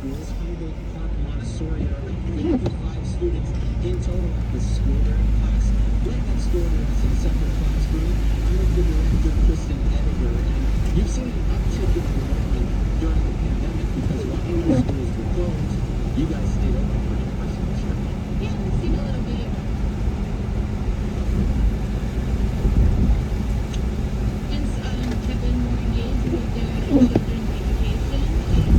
schools. Humboldt Park Montessori, there are like 55 students in total at this school. They're in class right next door to us in a separate classroom. I'm with the director, Kristen Ediger, and you've seen an uptick in enrollment during the pandemic because while other schools were closed, you guys stayed open for an in-person instruction. Yeah, we've seen a little bit. Since have been more engaged with their children's education,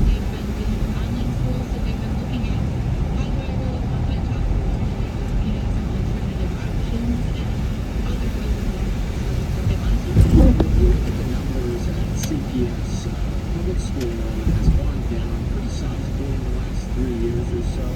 they've been doing online school, so they've been looking at how do I really want my child to learn, some alternative options and other ways of learning what they want to do. When you look at the numbers at CPS, public school enrollment has gone down pretty sizably in the last 3 years or so.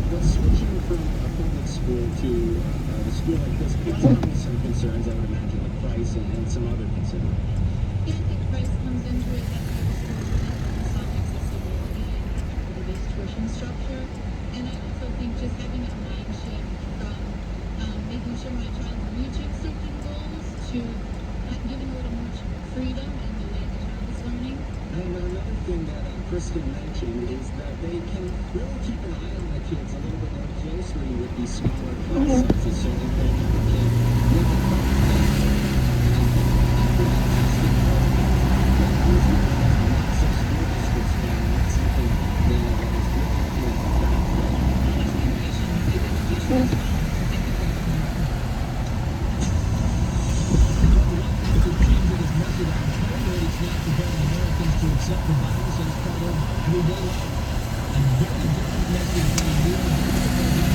But switching from a public school to a school like this could come with some concerns, I would imagine, the price and some other considerations. Yeah, I think price comes into it. That's where the schools really focus on accessibility and equity-based tuition structure. And I also think just having a mind shift from making sure my child's reaching certain goals to giving a little more freedom in the way the child is learning. And another thing that Kristen mentioned is that they can really keep an eye on the kids a little bit more closely with these smaller class sizes so that they can make a proper testing that usually lots of school districts found that's something that is really to accept the virus as part of everyday life. A very different message than a new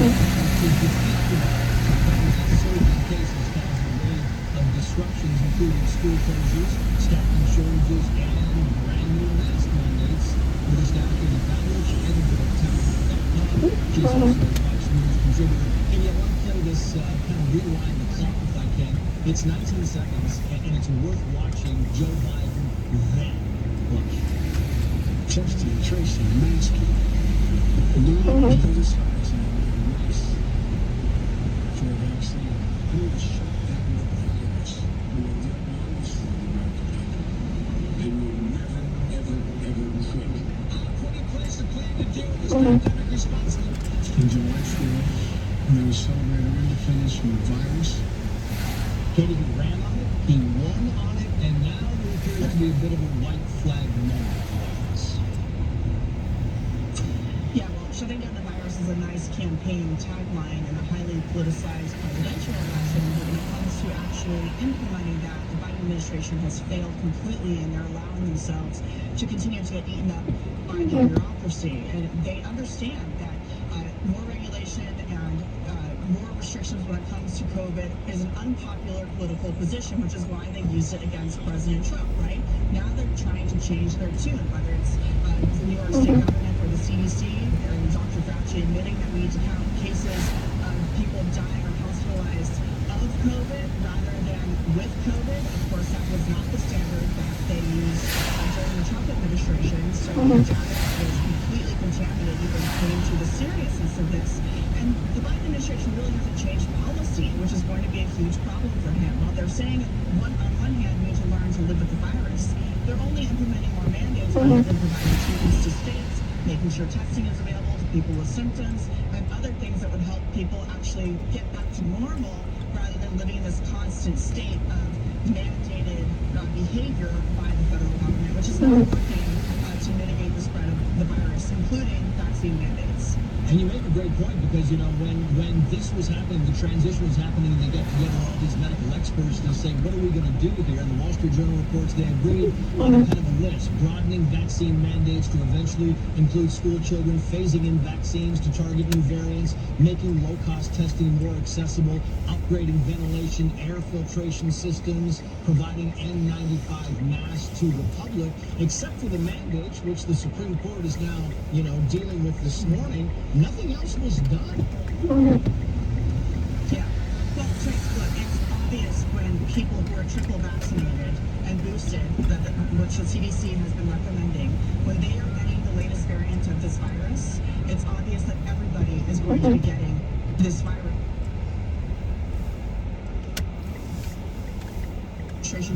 to defeat the virus. A surge in cases caused a wave of disruptions, including school closures, staffing shortages, and brand new mask mandates. With us now is the Valerie editor of Town.com. She's also a Fox News contributor. And I want to play this kind of rewind the clock if I can. It's 19 seconds, and it's worth watching Joe Biden then. Testing, tracing, masking. Learning to this virus and race for a vaccine. Who will shut that virus? We will get virus from America. And we will never, ever, ever quit. Put in place a plan to deal with this pandemic responsibly. On July 4th, we will celebrate our independence from the virus. Katie, he ran on it, he won on it, and now there appears to be a bit of a white flag moment. Yeah, well, shutting down the virus is a nice campaign tagline in a highly politicized presidential election, but when it comes to actually implementing that, the Biden administration has failed completely, and they're allowing themselves to continue to get eaten up by the bureaucracy. And they understand that more regulation and more restrictions when it comes to COVID is an unpopular political position, which is why they used it against President Trump, right? Now they're trying to change their tune, whether it's the New York State government or the CDC, and Dr. Fauci admitting that we need to count cases of people dying or hospitalized of COVID rather than with COVID. Of course, that was not the standard that they used during the Trump administration, so the data is completely contaminated when it came to the seriousness of this. And the Biden administration really hasn't changed policy, which is going to be a huge problem for him. While they're saying on one hand we need to learn to live with the virus, they're only implementing more mandates rather than providing treatments to states, making sure testing is available to people with symptoms, and other things that would help people actually get back to normal rather than living in this constant state of mandated behavior by the federal government, which is not working to mitigate the spread of the virus, including vaccine mandates. And you make a great point because, when this was happening, the transition was happening, and they got together all these medical experts to say, what are we going to do here? And the Wall Street Journal reports they agreed on a kind of a list, broadening vaccine mandates to eventually include school children, phasing in vaccines to target new variants, making low-cost testing more accessible, upgrading ventilation, air filtration systems, providing N95 masks to the public, except for the mandates, which the Supreme Court is now, dealing with this morning. Nothing else was done. Yeah. Well, Trace, look, it's obvious when people who are triple vaccinated and boosted, which the CDC has been recommending, when they are getting the latest variant of this virus, it's obvious that everybody is going to be getting this virus.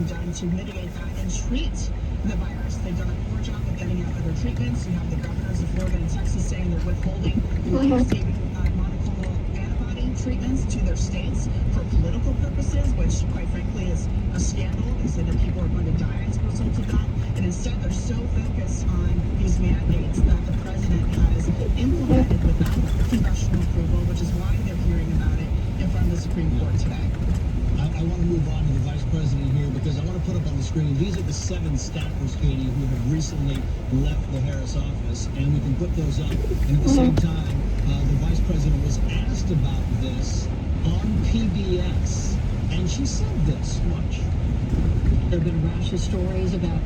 Done to mitigate that and treat the virus. They've done a poor job of getting out other treatments. You have the governors of Florida and Texas saying they're withholding life-saving monoclonal antibody treatments to their states for political purposes, which, quite frankly, is a scandal. They say that people are going to die as a result of that. And instead, they're so focused on these mandates that the president has implemented without congressional approval, which is why they're hearing about it in front of the Supreme Court today. I want to move on to the vice president here because I want to put up on the screen, these are the 7 staffers, Katie, who have recently left the Harris office, and we can put those up. And at the same time, the vice president was asked about this on PBS, and she said this. Watch. There have been a rash of stories about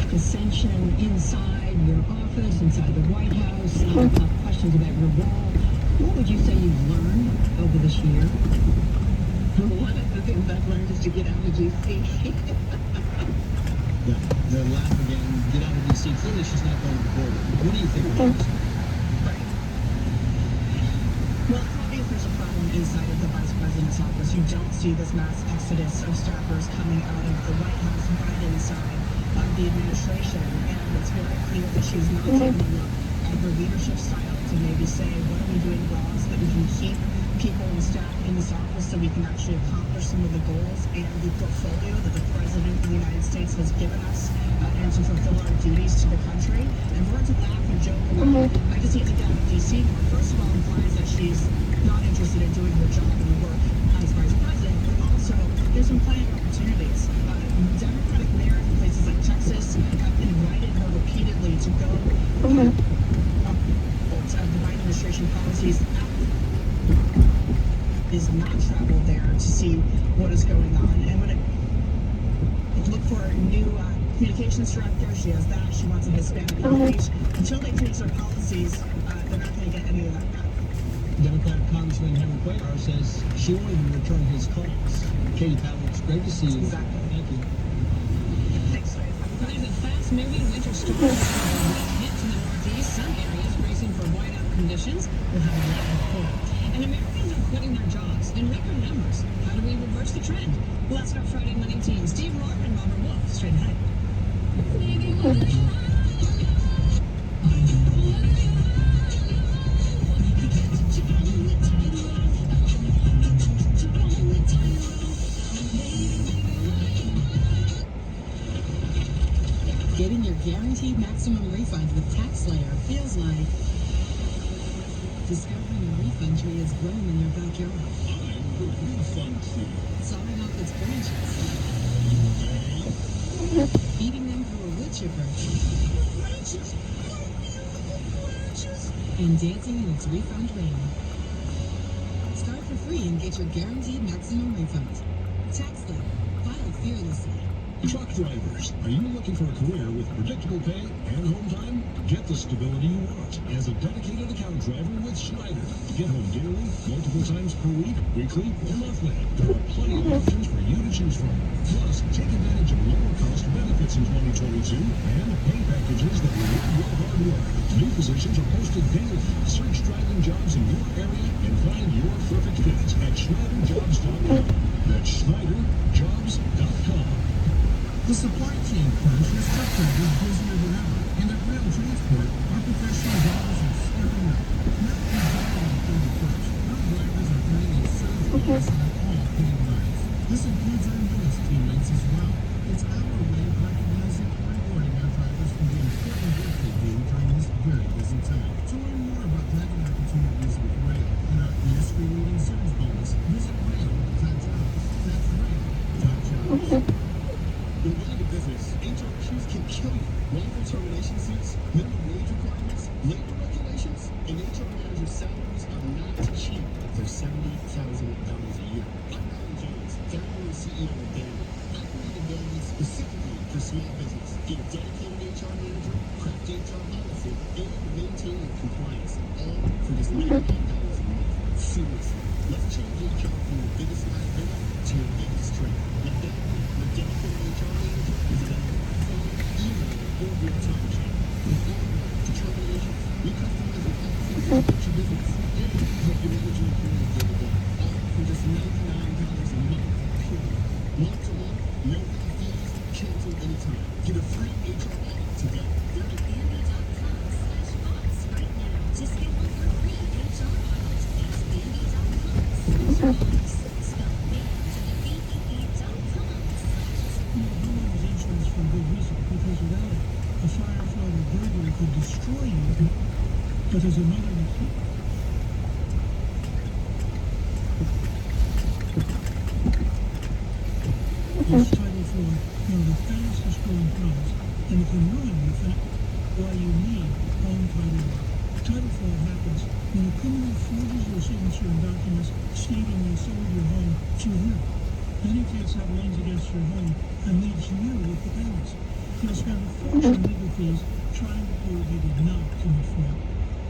dissension inside your office, inside the White House, questions about your role. What would you say you've learned over this year? One of the things I've learned is to get out of D.C. Yeah, they're laughing again. Get out of D.C. Clearly, she's not going to the border. What do you think about this? Right. Well, it's obvious there's a problem inside of the vice president's office. You don't see this mass exodus of staffers coming out of the White House, but inside of the administration. And it's very clear that she's not taking a look at her leadership style to maybe say, what are we doing wrong so that we can keep people and staff in this office so we can actually accomplish some of the goals and the portfolio that the President of the United States has given us and to fulfill our duties to the country. And for her to laugh and joke about, I just need to get out of D.C. more, first of all, implies that she's not interested in doing her job and her work as Vice President, but also there's some planning opportunities. Democratic mayors in places like Texas have invited her repeatedly to go of the Biden administration policies is not travel there to see what is going on. And when it look for a new communications director, she has that. She wants a Hispanic outreach. Until they change their policies, they're not going to get any of that back. Democratic Congressman Henry Cuellar says she won't even return his calls. Katie Powell, it's great to see you. Exactly. Thank you. Thanks, Ray. There's a fast-moving winter storm hit to the northeast. Some areas bracing for whiteout conditions will have a lot of cold. And Americans are quitting their jobs in record numbers. How do we reverse the trend? Well, that's our Friday morning team. Steve Rohr and Robert Wolf. Straight ahead. Getting your guaranteed maximum refund with TaxSlayer feels like discovering a refund tree has grown in your backyard. I'm the refund tree. Sawing off its branches. Feeding them through a wood chipper. Branches! Oh, beautiful branches! And dancing in its refund rain. Start for free and get your guaranteed maximum refund. TaxSlayer. File fearlessly. Truck drivers, are you looking for a career with predictable pay and home time? Get the stability you want as a dedicated account driver with Schneider. Get home daily, multiple times per week, weekly, or monthly. There are plenty of options for you to choose from. Plus, take advantage of lower cost benefits in 2022 and pay packages that reward your hard work. New positions are posted daily. Search driving jobs in your area and find your perfect fit at SchneiderJobs.com. That's SchneiderJobs.com. The supply chain crunch has kept drivers busier than ever, and at rail transport, our professional drivers are stepping up. Not exactly on the 31st, our drivers are earning a surge bonus on all paid rides. This includes our newest teammates as well. It's our way of recognizing and rewarding our drivers for the important work they do during this very busy time. To learn more about driving opportunities with rail and our industry-leading surge bonus, visit rail.jobs. That's rail.jobs. In line of business, HR issues can kill you. Wrongful termination suits, minimum wage requirements, labor regulations, and HR managers' salaries are not cheap. They're $70,000 a year. I'm Alan Jones, founder and CEO of Banner. I created Banner specifically for small business. Get a dedicated HR manager, craft HR policy, and maintain your compliance, all for just $99 a month. Seriously, let's change HR from your biggest liability to your biggest strength. With Banner, your dedicated HR manager is available by phone, email, or real-time chat. With all determinations, we customize your policy to fit your business and help you manage your employees day to day. All for just $99 a month, period. Month to month, no high fees, cancel anytime. Get a free HR audit today. Go to Bambi.com/boss right now to schedule your free HR audit. That's Bambi.com/boss. Spell BAMBI.com/. Homeowners insurance for good reason, because without it, a fire, flood, or burglary could destroy you. But there's another reason. It's Title IV, one of the fastest growing products, and it can ruin you for why you need home title law. Title IV happens when a criminal forges your signature in documents stating you sold your home to him. Many kids have liens against your home and leaves you with the payments. You'll spend a fortune in legal fees trying to prove you did not commit fraud.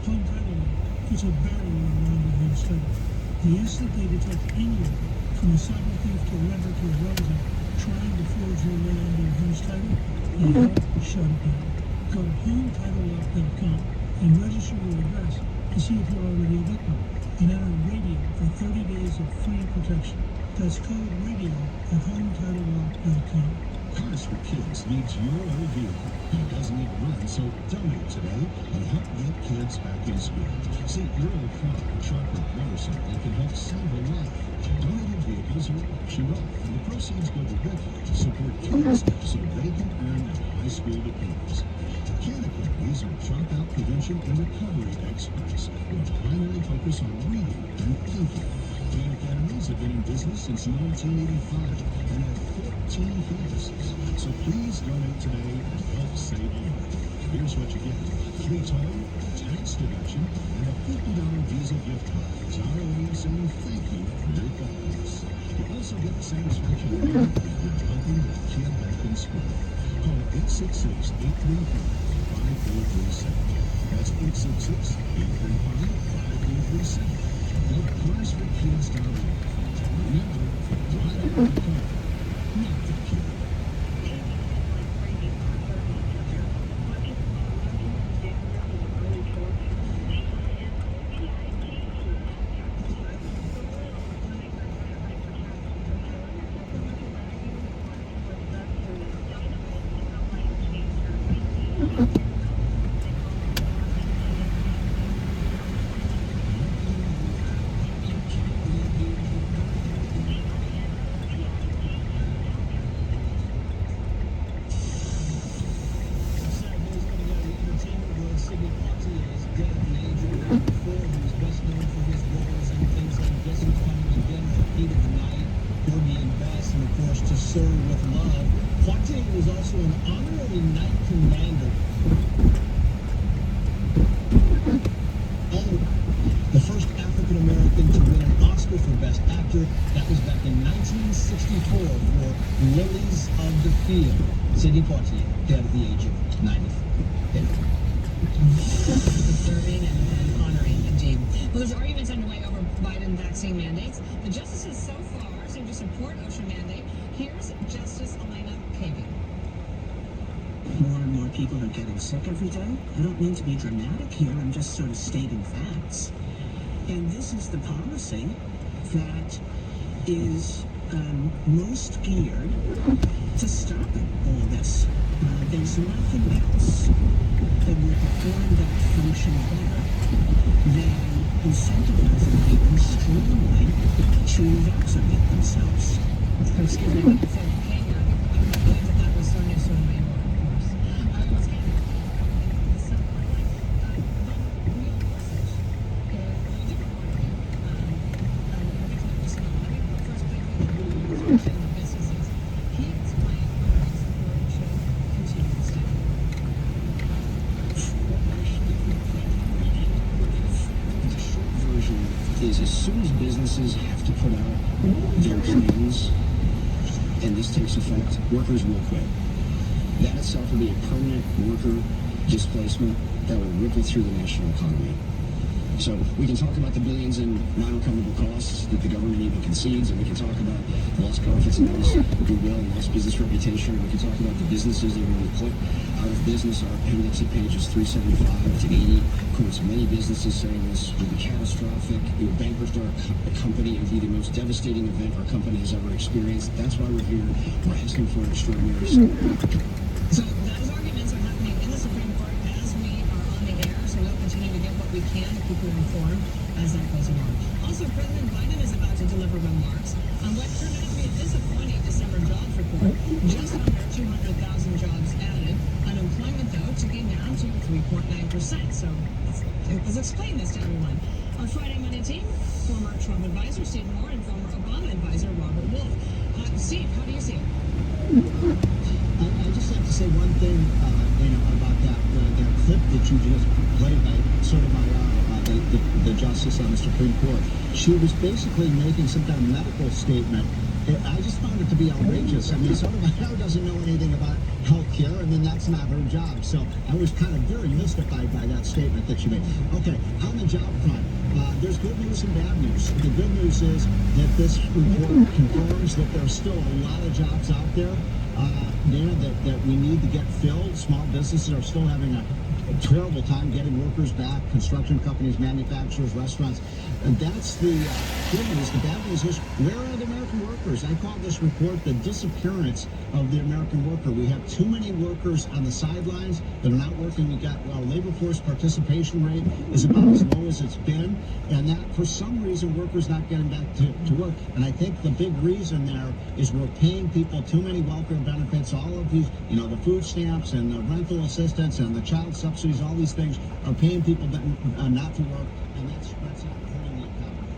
Home title law puts a barrier around your home's title. The instant they detect anyone, from a cyber thief to a renter to a relative, trying to forge your way onto your home's title, they help shut it down. Go to HometitleLock.com and register your address to see if you're already a victim, and enter radio for 30 days of free protection. That's code radio at HometitleLock.com. Cars for Kids needs your old vehicle. It doesn't need to run, so donate today and help get kids back in school. See, your old car, truck, or motorcycle can help save a life. Donated vehicles are auctioned off, and the proceeds go directly to support kids so they can earn their high school diplomas. CAN Academies are dropout prevention and recovery experts with a primary focus on reading and thinking. CAN Academies have been in business since 1985 and have 14 campuses. So please donate today and help save a life. Here's what you get: free towing, tax deduction, and a $50 Visa gift card. It's our way of saying thank you for your thoughtfulness. You also get the satisfaction of knowing that you're helping a kid back in school. Call 866-835-5437. That's 866-835-5437. Go to carsforkids.org. Remember, drive the car, not the kid. To serve with love. Poitier was also an honorary knight commander. Oh, the first African American to win an Oscar for Best Actor. That was back in 1964 for Lilies of the Field. Sidney Poitier, dead at the age of 94. Serving and honoring, indeed. Well, there's arguments underway over Biden vaccine mandates. The justices so far seem to support OSHA mandate. Here's Justice Elena Kagan. More and more people are getting sick every day. I don't mean to be dramatic here, I'm just sort of stating facts. And this is the policy that is most geared to stopping all this. There's nothing else that will perform that function better than incentivizing people strongly to vaccinate themselves. Excuse me, when you said Kagan, I believe that was Sonia Sotomayor, of course. Let's get somewhat like the real message. Okay, a different point of view. We'll get to know this now. Let me first pick the businesses. He explained why his support should continue to stay. The short version is, as soon as businesses have to put out their plans, and this takes effect, workers will quit. That itself will be a permanent worker displacement that will ripple through the national economy. So we can talk about the billions in non-recoverable costs that the government even concedes, and we can talk about lost confidence and lost goodwill and lost business reputation. We can talk about the businesses that are going to be put out of business. Our appendix at pages 375 to 80 quotes many businesses saying this will be catastrophic. It would bankrupt our company. It would be the most devastating event our company has ever experienced. That's why we're here. We're asking for an extraordinary step. So those arguments are happening in the Supreme Court as we are on the air, so we'll continue to get what we can to keep you informed as that goes along. Also, President Biden is about to deliver remarks on what turned out to be a disappointing December jobs report. Just under 200,000 jobs added. Unemployment, though, ticking down to 3.9%. So let's explain this to everyone. Our Friday Monday team, former Trump advisor Steve Moore and former Obama advisor Robert Wolf. Steve, how do you see it? I just have to say one thing, about that clip that you just played by the justice on the Supreme Court. She was basically making some kind of medical statement. I just found it to be outrageous. I mean, Sotomayor doesn't know anything about health care, and then that's not her job. So I was kind of very mystified by that statement that she made. Okay, on the job front, there's good news and bad news. The good news is that this report confirms that there's still a lot of jobs out there, that we need to get filled. Small businesses are still having a terrible time getting workers back. Construction companies, manufacturers, restaurants. And that's the good news. The bad news is, where are the American workers? I call this report the disappearance of the American worker. We have too many workers on the sidelines that are not working. We got our labor force participation rate is about as low as it's been, and that for some reason workers not getting back to work. And I think the big reason there is we're paying people too many welfare benefits. All of these, the food stamps and the rental assistance and the child subsidies, all these things are paying people not to work, and that's not hurting the economy.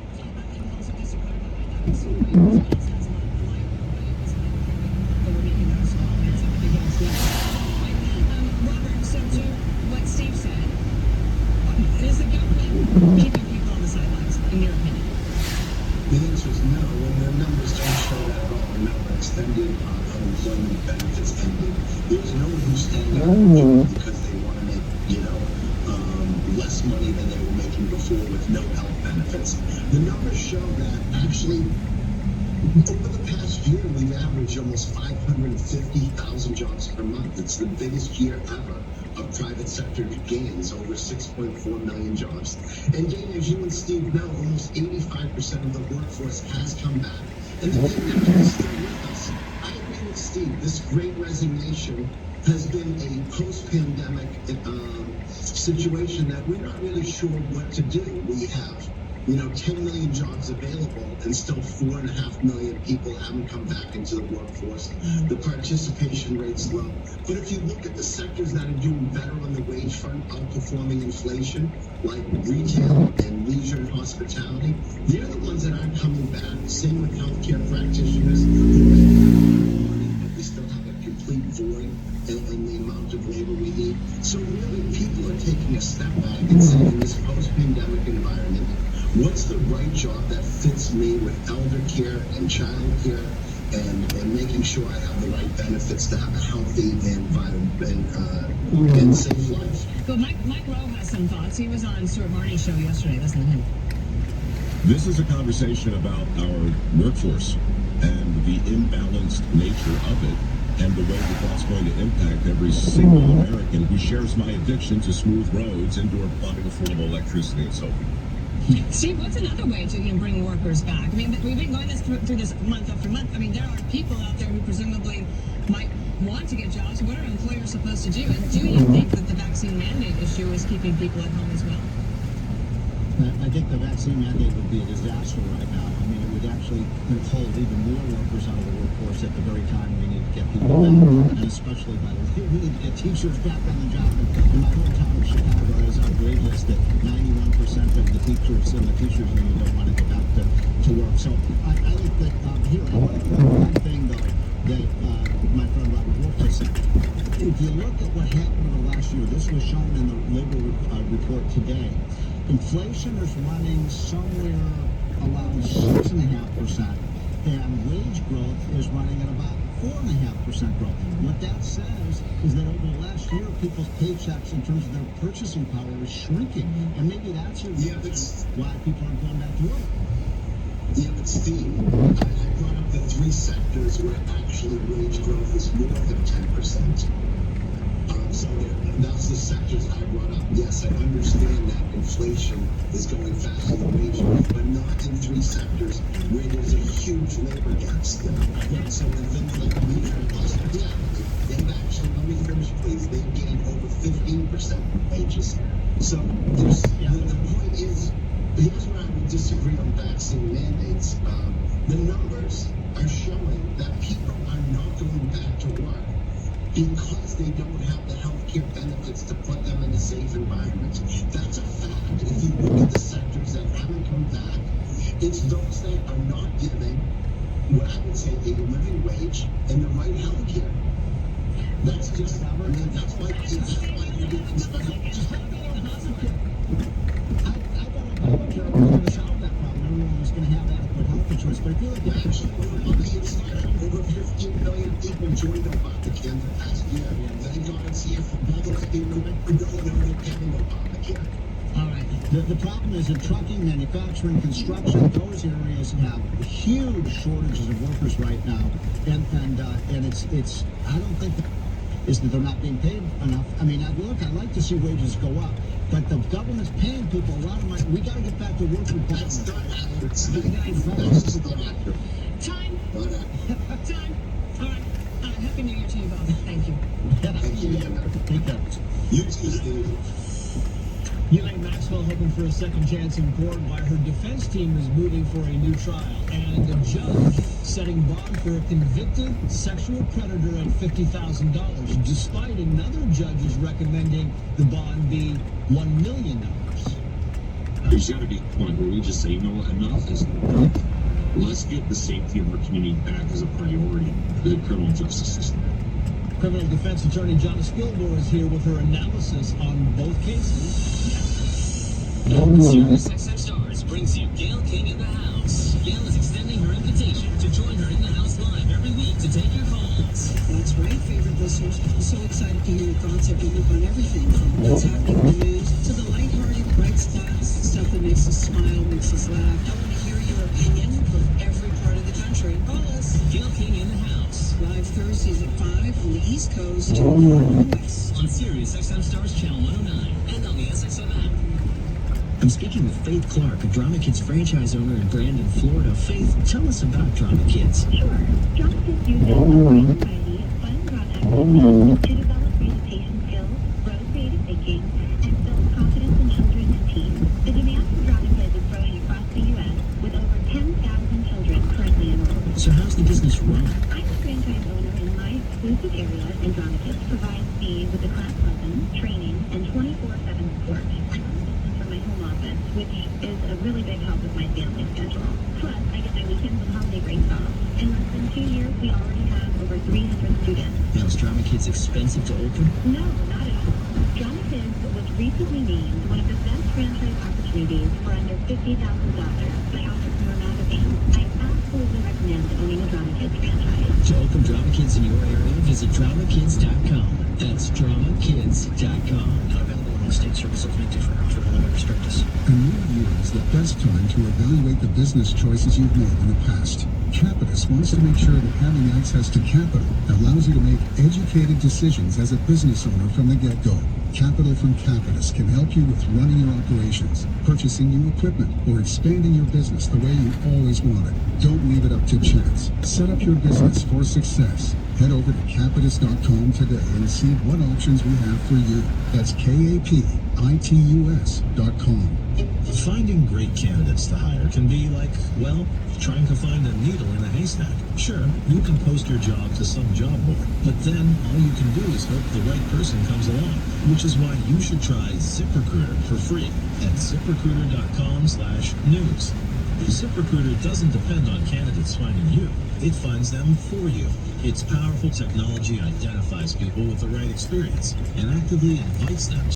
And also just to clarify, that was sounds a lot like but we're making that small. It's a big ass deal. Robert, so to what Steve said, is the government keeping people on the sidelines, in your opinion? The answer is no, and the numbers don't show that at all. Remember, extended unemployment benefits ended. There's no one who's standing up because they want to make, less money than they were making before with no health benefits. The numbers show that actually, over the past year, we've averaged almost 550,000 jobs per month. It's the biggest year ever of private sector gains, over 6.4 million jobs. And Dana, as you and Steve know, almost 85% of the workforce has come back. And the pandemic is still with us. I agree with Steve. This great resignation has been a post-pandemic situation that we're not really sure what to do. We have 10 million jobs available, and still 4.5 million people haven't come back into the workforce. The participation rate's low. But if you look at the sectors that are doing better on the wage front, outperforming inflation, like retail and leisure and hospitality, they're the ones that aren't coming back. Same with healthcare practitioners, who are making money, but we still have a complete void in the amount of labor we need. So really, people are taking a step back and saying, in this post-pandemic environment, what's the right job that fits me with elder care and child care and making sure I have the right benefits to have a healthy and vibrant and safe life? But Mike Rowe has some thoughts. He was on Stuart Marnie's show yesterday. Listen to him. This is a conversation about our workforce and the imbalanced nature of it, and the way that that's going to impact every single American who shares my addiction to smooth roads, indoor plumbing, affordable electricity, and so forth. Steve, what's another way to bring workers back? I mean, we've been going through this month after month. I mean, there are people out there who presumably might want to get jobs. What are employers supposed to do? And do you think that the vaccine mandate issue is keeping people at home as well? I think the vaccine mandate would be a disaster right now. I mean, it would actually hold even more workers out of the workforce at the very time we need to get people back, and especially by the way, we need to get teachers back on the job. In my hometown of Chicago, it is outrageous that 91% of the teachers in the teachers union don't want to go back to work. So I think that here, I want to put one thing though that my friend Robert Wolf just said. If you look at what happened in the last year, this was shown in the labor report today. Inflation is running somewhere around 6.5%, and wage growth is running at about 4.5% growth. What that says is that over the last year, people's paychecks in terms of their purchasing power is shrinking. And maybe that's a reason why people aren't going back to work. Yeah, but Steve, I brought up the three sectors where actually wage growth is more than 10%. So that's the sectors I brought up. Yes, I understand that inflation is going faster than wage growth, but not in three sectors where there's a huge labor gap still. So in things like leisure and hospitality, they've actually, let me finish please, they've gained over 15% in wages. So there's, the point is, here's where I would disagree on vaccine mandates. The numbers are showing that people are not going back to work because they don't have the healthcare benefits to put them in a safe environment. That's a fact. If you look at the sectors that haven't come back, it's those that are not giving what I would say a living wage and the right healthcare. That's just, I mean, that's why I don't care if we're going to solve that problem. Everyone was going to have adequate health insurance. But if you look at over 15 million people joined Obamacare in the past year. Thank God it's here for public people who don't know they're getting Obamacare. all right. The problem is in trucking, manufacturing, construction, those areas have huge shortages of workers right now. And it's I don't think that is that they're not being paid enough. I mean, I'd like to see wages go up, but the government's paying people a lot of money. We got to get back to work with That's government. not accurate. That's just not accurate. Time. Not accurate. Time. All right. Happy New Year to you both. Thank you. Thank you. Take care. You too, Steve. Elaine Maxwell hoping for a second chance in court while her defense team is moving for a new trial. And the judge setting bond for a convicted sexual predator at $50,000, despite another judge's recommending the bond be $1 million. There's got to be a point where we just say, you know what, enough is enough. Let's get the safety of our community back as a priority for the criminal justice system. Criminal defense attorney Jonna Skilmore is here with her analysis on both cases. Sirius XM Stars brings you Gail King in the house. Gail is extending her invitation to join her in the house live every week to take your calls. That's right, favorite listeners. I'm so excited to hear your thoughts every week on everything from what's happening in the news to the lighthearted, bright spots, stuff that makes us smile, makes us laugh. I want to hear your opinion from every part of the country. Call us. Gail King in the house. Live Thursdays at 5 on the East Coast and West. On Sirius XM Stars Channel 109 and on the SXM app. I'm speaking with Faith Clark, a Drama Kids franchise owner in Brandon, Florida. Faith, tell us about Drama Kids. Sure. Drama Kids uses a wide variety of fun drama activities to develop presentation skills, grow creative thinking, and build confidence in children and teens. The demand for Drama Kids is growing across the U.S., with over 10,000 children currently enrolled. So how's the business run? I'm a franchise owner in my exclusive area, and Drama Kids provides me with a class lesson, training, and 24/7 support. I run the business from my home office, which is a really big help with my family schedule. Plus, I get my weekends and holiday breaks off. In less than 2 years, we already have over 300 students. Now, is Drama Kids expensive to open? No, not at all. Drama Kids was recently named one of the best franchise opportunities for under $50,000 by Entrepreneur Magazine. I absolutely recommend owning a Drama Kids franchise. To open Drama Kids in your area, visit dramakids.com. That's dramakids.com. Not available in all states. Services may differ. Offer limit restrictions. A new year is the best time to evaluate the business choices you've made in the past. Capitus wants to make sure that having access to capital allows you to make educated decisions as a business owner from the get-go. Capital from Capitus can help you with running your operations, purchasing new equipment, or expanding your business the way you always wanted. Don't leave it up to chance. Set up your business for success. Head over to capitus.com today and see what options we have for you. That's KAPITUS.com. Finding great candidates to hire can be like, well, trying to find a needle in a haystack. Sure, you can post your job to some job board, but then all you can do is hope the right person comes along, which is why you should try ZipRecruiter for free at ZipRecruiter.com/news. ZipRecruiter doesn't depend on candidates finding you. It finds them for you. Its powerful technology identifies people with the right experience and actively invites them